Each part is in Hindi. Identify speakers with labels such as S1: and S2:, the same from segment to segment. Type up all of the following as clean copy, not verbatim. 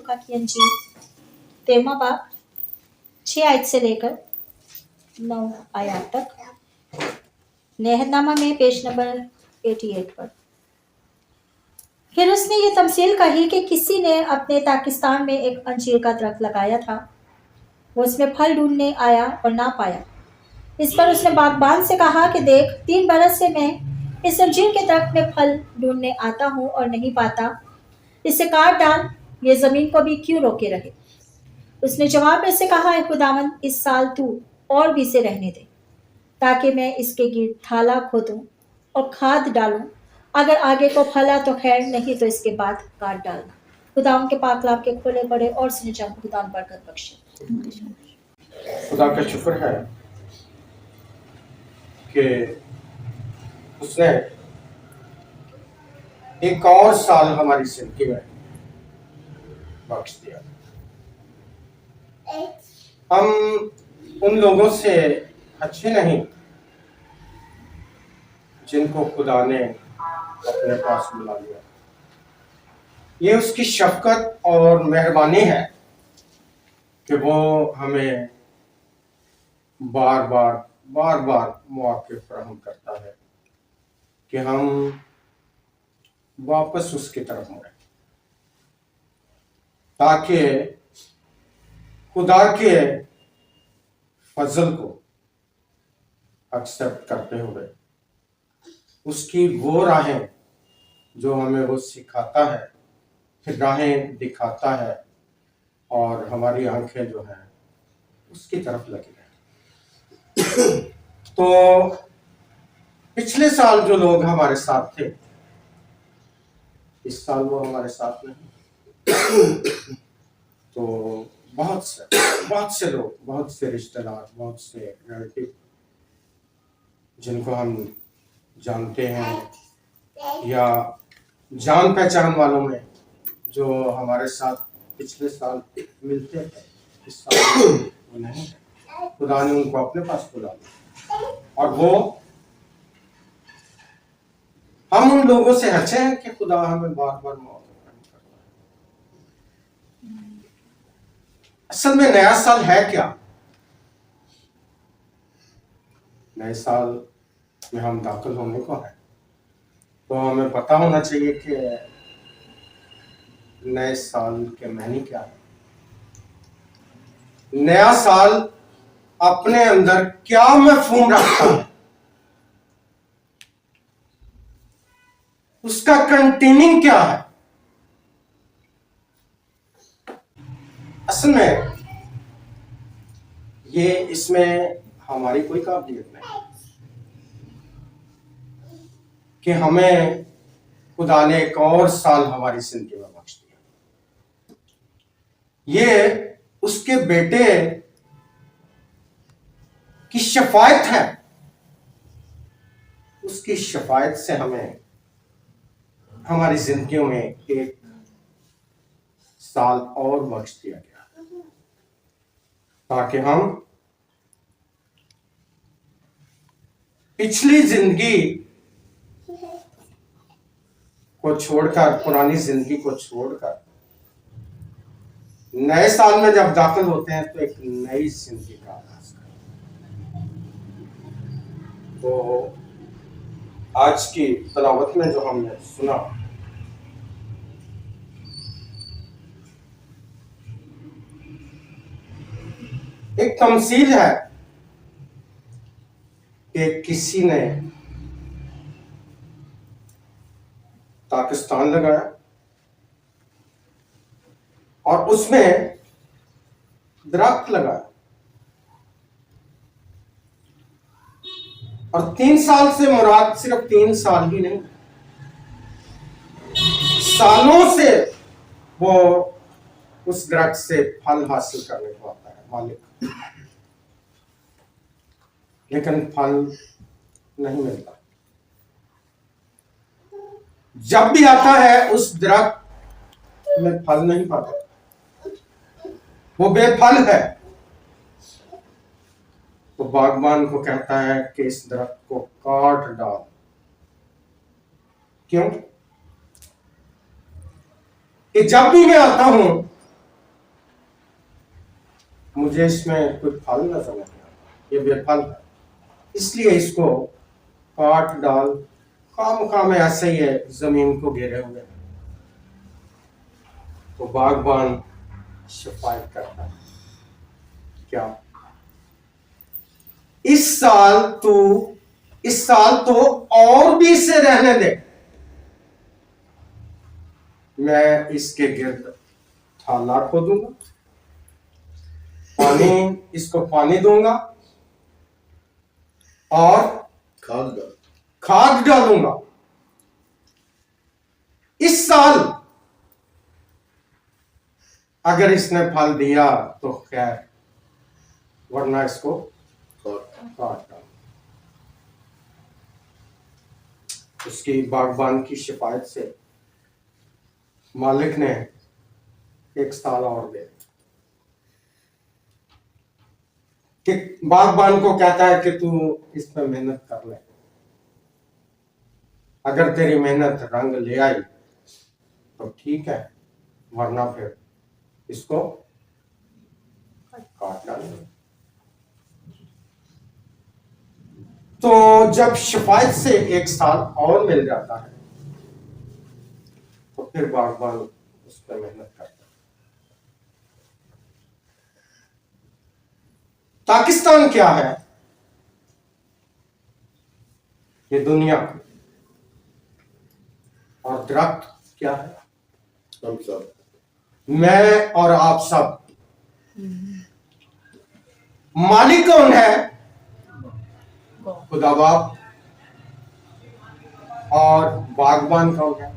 S1: लूका की अंजील 13वां बाब 6 आयत से लेकर 9 आयत तक, नेहदनामा में पेज नंबर 88 पर। फिर उसने ये तमसील कही कि किसी ने अपने पाकिस्तान में एक अंजीर का दरख्त लगाया था। वो उसमें फल ढूंढने आया और ना पाया। इस पर उसने बागबान से कहा कि देख, 3 बरस से मैं इस अंजीर के दरख्त में फल ढूंढने आता हूँ और नहीं पाता। इसे काट डाल, ये जमीन को भी क्यों रोके रहे। उसने जवाब में से कहा, है खुदावन, इस साल तू और भी इसे रहने दे, ताकि मैं इसके गिर्द थाला खोदूं और खाद डालूं। अगर आगे को फला तो खैर, नहीं तो इसके बाद काट डालना। खुदावन के पाक कलाम के खुले पड़े और सुने जाओ। खुदावन बरकत बख्शे।
S2: खुदा का शुक्र है कि उसने एक और साल हमारी जिंदगी में बख्श दिया। हम उन लोगों से अच्छे नहीं जिनको खुदा ने अपने पास बुला लिया। ये उसकी शफकत और मेहरबानी है कि वो हमें बार बार मौके फराहम करता है कि हम वापस उसकी तरफ मुड़े, ताकि खुदा के फजल को एक्सेप्ट करते हुए उसकी वो राहें जो हमें वो सिखाता है, राहें दिखाता है, और हमारी आंखें जो हैं उसकी तरफ लगी हैं। तो पिछले साल जो लोग हमारे साथ थे, इस साल वो हमारे साथ नहीं। तो बहुत से लोग, बहुत से रिश्तेदार, बहुत से रिलेटिव जिनको हम जानते हैं या जान पहचान वालों में जो हमारे साथ पिछले साल मिलते थे, इस साल वो नहीं है। खुदा ने उनको अपने पास बुला लिया और वो हम उन लोगों से अच्छे हैं कि खुदा हमें बार बार मौत करता है। असल में नया साल है क्या? नए साल में हम दाखिल होने को है, तो हमें पता होना चाहिए कि नए साल के मायने क्या है। नया साल अपने अंदर क्या मफहूम रखता है, उसका कंटेनिंग क्या है। असल में ये इसमें हमारी कोई काबिलियत नहीं कि हमें खुदा ने एक और साल हमारी जिंदगी में बख्श दिया। ये उसके बेटे की शफायत है। उसकी शफायत से हमें हमारी जिंदगियों में एक साल और बख्श दिया गया, ताकि हम पिछली जिंदगी को छोड़कर, पुरानी जिंदगी को छोड़कर नए साल में जब दाखिल होते हैं तो एक नई जिंदगी का आगाज करें। तो आज की तलावत में जो हमने सुना, एक तमसील है कि किसी ने पाकिस्तान लगाया और उसमें दरख्त लगाया, और 3 साल से मुराद सिर्फ 3 साल ही नहीं, सालों से वो उस दरख्त से फल हासिल करने को आता है मालिक, लेकिन फल नहीं मिलता। जब भी आता है उस दरख्त में फल नहीं पाता, वो बेफल है। तो बागबान को कहता है कि इस दरख्त को काट डाल। क्यों? कि जब भी मैं आता हूं मुझे इसमें कोई फल नजर नहीं आता, ये बेफल है, इसलिए इसको काट डाल, काम ऐसे ही है, जमीन को घेरे हुए। तो बागबान शिफायत करता है, क्या इस साल तो और भी इसे रहने दे, मैं इसके गिर्द थाला खोदूंगा, इसको पानी दूंगा और खाद डालूंगा। इस साल अगर इसने फल दिया तो खैर, वरना इसको काट डालूंगा। उसकी बागबान की शिफायत से मालिक ने 1 साल और दे, कि बागबान को कहता है कि तू इस पे मेहनत कर ले, अगर तेरी मेहनत रंग ले आई तो ठीक है, वरना फिर इसको काट डालेंगे। तो जब शिफायत से 1 साल और मिल जाता है तो फिर बागबान उस पर मेहनत करता है। पाकिस्तान क्या है? ये दुनिया, और दरख्त क्या है? हम सब, मैं और आप सब। मालिक कौन है? खुदा बाप। और बागबान कौन है?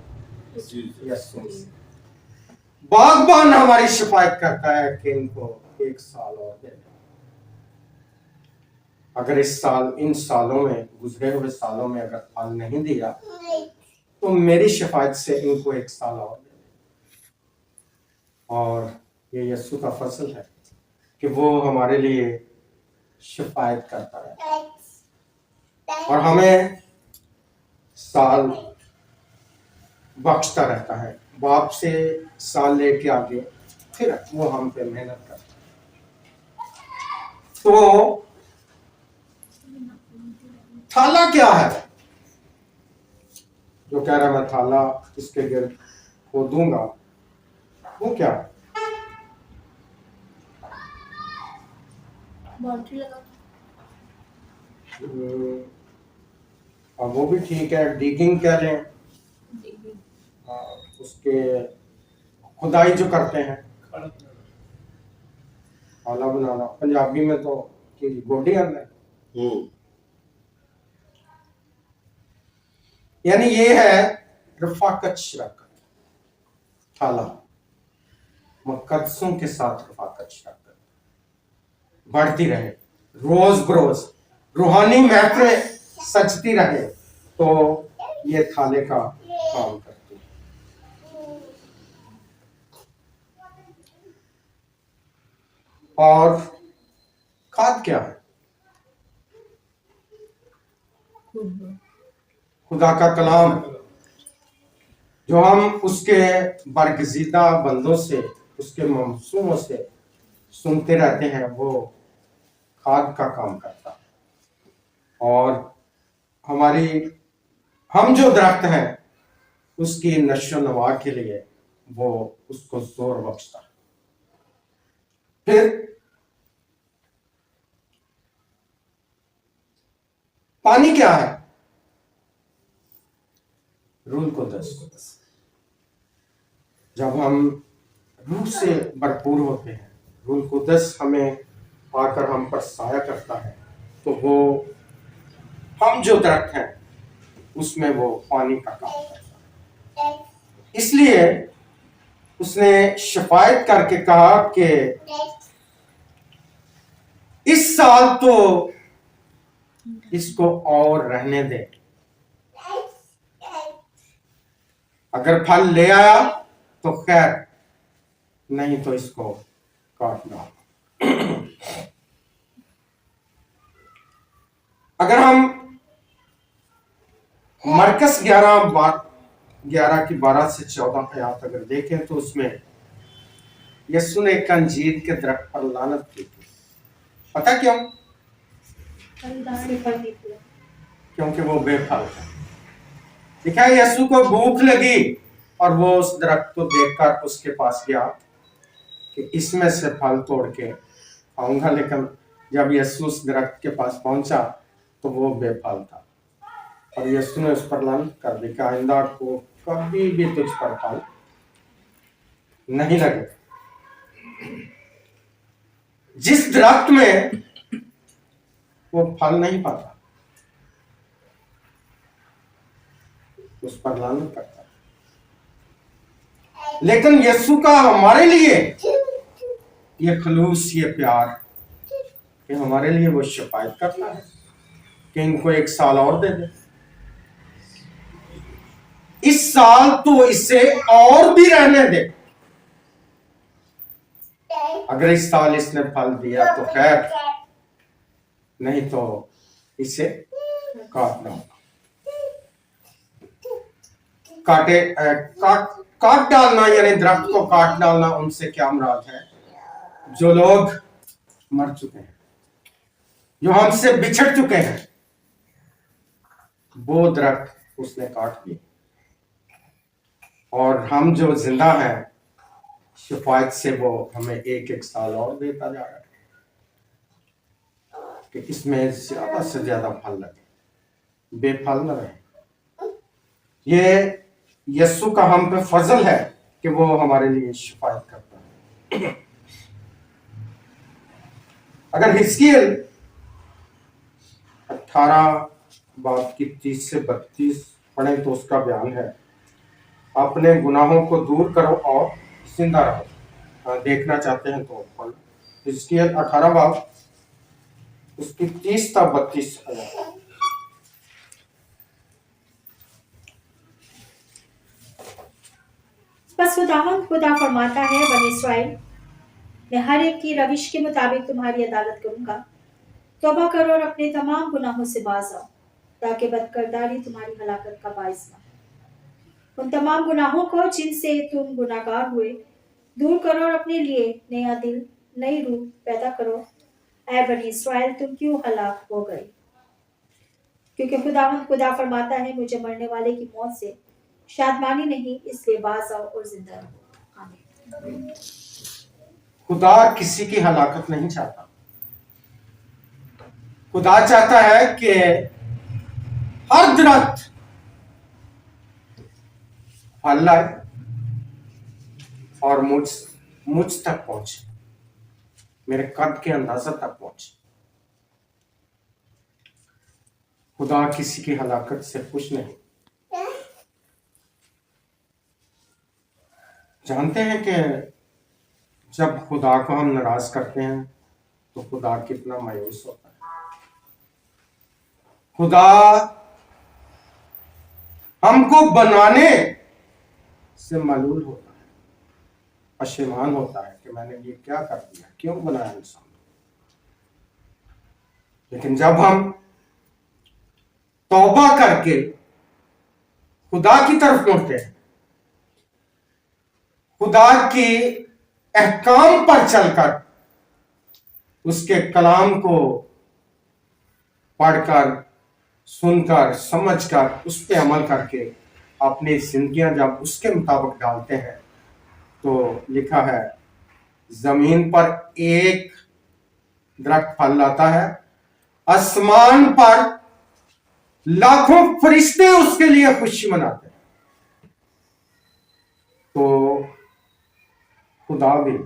S2: यीशु। बागबान हमारी शिफायत करता है कि इनको 1 साल और दे। अगर इन सालों में, गुजरे हुए सालों में अगर फल नहीं दिया तो मेरी शिफायत से इनको 1 साल और दे। और ये यीशु का फजल है कि वो हमारे लिए शिफायत करता है और हमें साल बख्शता रहता है। बाप से साल लेके आगे फिर वो हम पे मेहनत करता है। तो थाला क्या है? जो कह रहा मैं थाला इसके गिर्द खोदूंगा, वो क्या है?
S1: बाउंड्री लगा।
S2: अब वो भी ठीक है, डिगिंग कह रहे हैं, उसके खुदाई जो करते हैं, खाला बनाना, पंजाबी में तो गोडी आना है। यानी ये है रफाकत शराकत, थाला मुकद्दसों के साथ रफाकत शराकत बढ़ती रहे, रोज बरोज रूहानी महफिलें सजती रहे, तो ये थाले का काम करती है। और खाद क्या है? खुदा का कलाम, जो हम उसके बरगजीदा बंदों से, उसके ममसूमों से सुनते रहते हैं, वो खाद का काम करता है। और हम जो दरख्त हैं उसकी नशो नवा के लिए वो उसको जोर बख्शता है। फिर पानी क्या है? रूह कुद्दस। जब हम रूह से भरपूर होते हैं, रूह कुद्दस हमें आकर हम पर साया करता है, तो वो हम जो दरख्त हैं उसमें वो पानी का काम करता है। इसलिए उसने शिफायत करके कहा कि इस साल तो इसको और रहने दे, अगर फल ले आया तो खैर, नहीं तो इसको काटना। अगर हम मरकस 11 की 12 से 14 आयत अगर देखें तो उसमें यीशु ने एक अंजीर के दरख्त पर लानत की थी। पता क्यों? क्योंकि वो बेफल था। देखा, यीशु को भूख लगी और वो उस दरख्त को देखकर उसके पास गया कि इसमें से फल तोड़ के खाऊंगा, लेकिन जब यीशु उस दरख्त के पास पहुंचा तो वो बेफल था और यीशु ने उस पर लानत कर दी कि आइंदा को कभी भी तुझ पर फल नहीं लगे। जिस दरख्त में वो फल नहीं पाता उस पर लानत करता है। लेकिन यीशु का हमारे लिए ये खलूस, ये प्यार कि हमारे लिए वो शिफायत करता है कि इनको 1 साल और दे दे। इस साल तो इसे और भी रहने दे। अगर इस साल इसने फल दिया तो खैर, नहीं तो इसे काटना होगा। काट डालना यानी दरख्त को काट डालना, उनसे क्या मुराद है? जो लोग मर चुके हैं, जो हमसे बिछड़ चुके हैं, वो दरख्त उसने काट दिए और हम जो जिंदा हैं शिफायत से वो हमें 1-1 साल और देता जा रहा है कि इसमें ज्यादा से ज्यादा फल लगे, बेफल न रहे। ये यीशु का हम पे फजल है कि वो हमारे लिए शिफायत करता है। अगर हिजकिय्याह 18 बाब की 30 से 32 पढ़े तो उसका बयान है, अपने गुनाहों को दूर करो और जिंदा रहो। देखना चाहते हैं तो पढ़। हिजकिय्याह 18 बाब उसकी 30 से 32 आयत।
S1: बस खुदा फरमाता है, बने इस्राएल, मैं हर एक की रविश के मुताबिक तुम्हारी अदालत करूंगा। तौबा करो और अपने तमाम गुनाहों से बाज आओ, ताकि बदकिरदारी तुम्हारी हलाकत का बाइस न हो। उन तमाम गुनाहों को जिनसे तुम गुनाहगार हुए दूर करो और अपने लिए नया दिल, नई रूह पैदा करो। ऐ बनी इस्राएल, तुम क्यों हलाक हो गए? क्योंकि खुदा फरमाता है, मुझे मरने वाले की मौत से शादमानी नहीं, इसलिए बाज आओ और जिंदा रहो। आमीन।
S2: खुदा किसी की हलाकत नहीं चाहता। खुदा चाहता है कि हर दरख्त फल लाए और मुझ तक पहुंचे, मेरे कद के अंदाजा तक पहुंचे। खुदा किसी की हलाकत से खुश नहीं। जानते हैं कि जब खुदा को हम नाराज करते हैं तो खुदा कितना मायूस होता है। खुदा हमको बनाने से मलूल होता है, पशेमान होता है कि मैंने ये क्या कर दिया, क्यों बनाया इंसान। लेकिन जब हम तौबा करके खुदा की तरफ मुड़ते हैं, खुदा की अहकाम पर चलकर, उसके कलाम को पढ़कर, सुनकर, समझकर, उस पर अमल करके अपनी जिंदगियां जब उसके मुताबिक डालते हैं तो लिखा है, जमीन पर एक दरख्त फल लाता है, आसमान पर लाखों फरिश्ते उसके लिए खुशी मनाते हैं। तो खुदा भी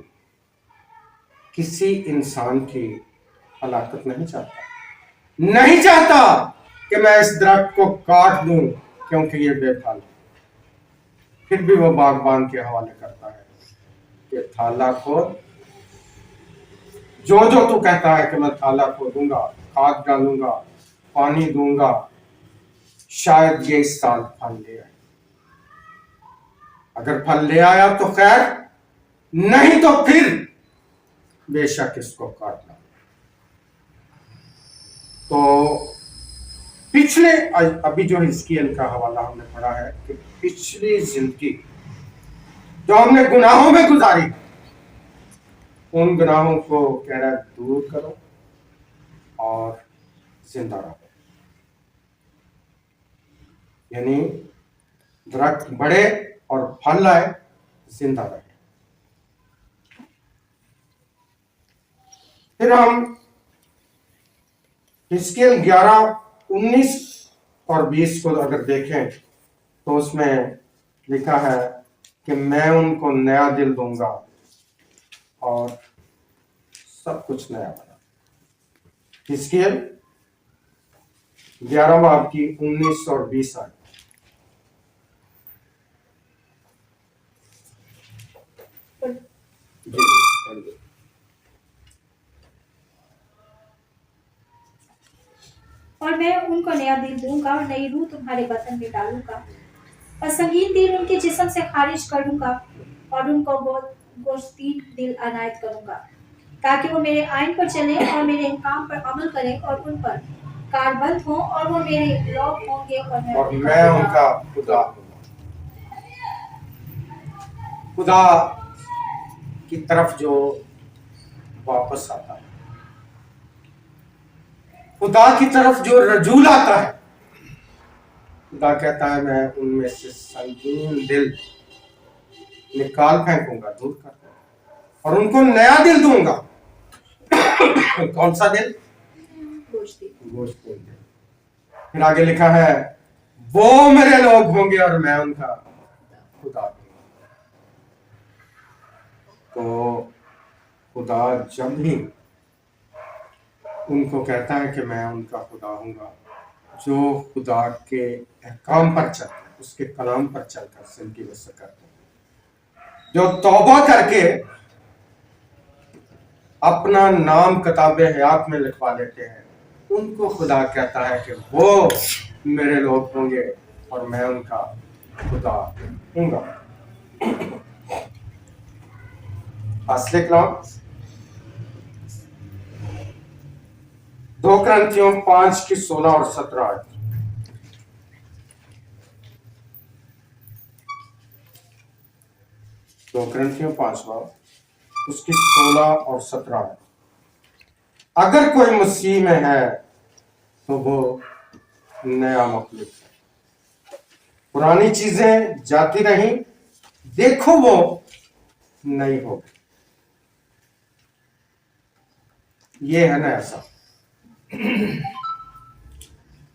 S2: किसी इंसान की हलाकत नहीं चाहता कि मैं इस दरख्त को काट दूं क्योंकि ये बेफल है। फिर भी वो बागबान के हवाले करता है कि थाला खोद, जो तू कहता है कि मैं थाला खोदूंगा, खाद डालूंगा, पानी दूंगा, शायद ये इस साल फल ले आए। अगर फल ले आया तो खैर, नहीं तो फिर बेशक इसको काटना। तो पिछले, अभी जो हिजकिय्याह का हवाला हमने पढ़ा है कि पिछली जिंदगी जो हमने गुनाहों में गुजारी, उन गुनाहों को कह रहा है दूर करो और जिंदा रहो। यानी दरख्त बढ़े और फल लाए, जिंदा रहे। फिर हम हिजकिय्याह 11:19 और 20 को अगर देखें तो उसमें लिखा है कि मैं उनको नया दिल दूंगा और सब कुछ नया बना। हिजकिय्याह 11 बाब की 19 और 20 आए।
S1: और मैं उनको नया दिल दूंगा और नई रूह तुम्हारे बदन में डालूंगा और संगीन दिल उनके जिस्म से खारिज करूंगा और उनको गोश्तीन दिल अनायत करूंगा, ताकि वो मेरे आइन पर चले और मेरे काम पर अमल करें और उन पर कारबंद हो और वो मेरे लोग होंगे और
S2: मैं उनका खुदा हूंगा। खुदा की तरफ जो वापस आता है, खुदा की तरफ जो रजूल आता है, खुदा कहता है मैं उनमें से संगीन दिल निकाल फेंकूंगा, दूर कर दूंगा और उनको नया दिल दूंगा। कौन सा दिल? गोश्त दिल। फिर आगे लिखा है वो मेरे लोग होंगे और मैं उनका खुदा हूंगा। तो खुदा जब भी उनको कहता है कि मैं उनका खुदा हूंगा, जो खुदा के अहकाम पर चलकर, उसके कलाम पर चलकर जिंदगी बसर करते हैं, जो तौबा करके अपना नाम किताबे हयात में लिखवा लेते हैं, उनको खुदा कहता है कि वो मेरे लोग होंगे और मैं उनका खुदा हूंगा। फासले कलाम 2 कुरिन्थियों 5 की 16 और 17। 2 कुरिन्थियों 5 उसकी 16 और 17 है। अगर कोई मसीह में है तो वो नया मखलूक है, पुरानी चीजें जाती रही, देखो वो नई हो गई। ये है ना ऐसा।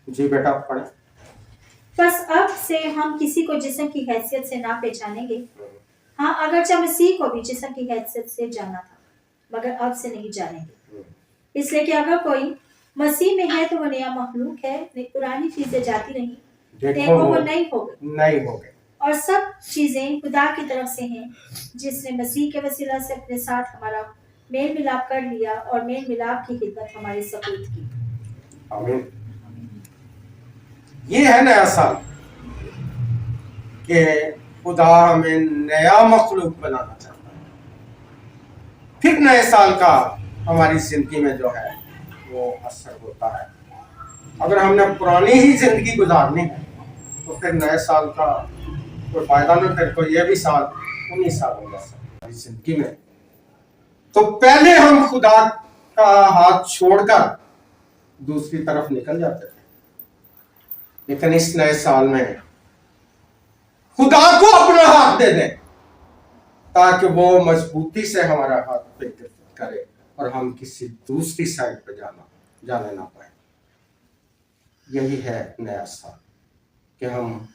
S2: जी बेटा पढ़े।
S1: बस अब से हम किसी को जिस्म की हैसियत से ना पहचानेंगे। हाँ, अगरचे मसीह को भी जिस्म की हैसियत से जाना था, मगर अब से नहीं जानेंगे। इसलिए कि अगर कोई मसीह में है तो वो नया मखलूक है, पुरानी चीजें जाती रही, देखो वो नई हो गई और सब चीजें खुदा की तरफ से हैं, जिसने मसीह के वसीला से अपने साथ हमारा मेल मिलाप कर लिया और मेल मिलाप की खिदमत हमारे सपूत की।
S2: आमीन। ये है नया साल कि खुदा हमें नया मखलूक बनाना चाहता है। फिर नए साल का हमारी जिंदगी में जो है वो असर होता है। अगर हमने पुरानी ही जिंदगी गुजारनी है तो फिर नए साल का कोई फायदा नहीं। फिर तो ये भी साल 19 साल हो गया जिंदगी में। तो पहले हम खुदा का हाथ छोड़कर दूसरी तरफ निकल जाते थे, लेकिन इस नए साल में खुदा को अपना हाथ दे दें ताकि वो मजबूती से हमारा हाथ पे करे और हम किसी दूसरी साइड पे जाने ना पाए। यही है नया साल कि हम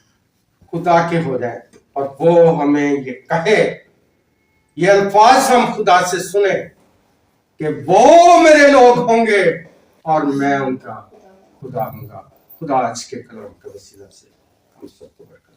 S2: खुदा के हो जाए और वो हमें ये कहे, ये अल्फाज हम खुदा से सुने कि वो मेरे लोग होंगे और मैं उनका खुदा हूंगा। खुदा आज के कलाम के वसीला से हम सबको बरकत।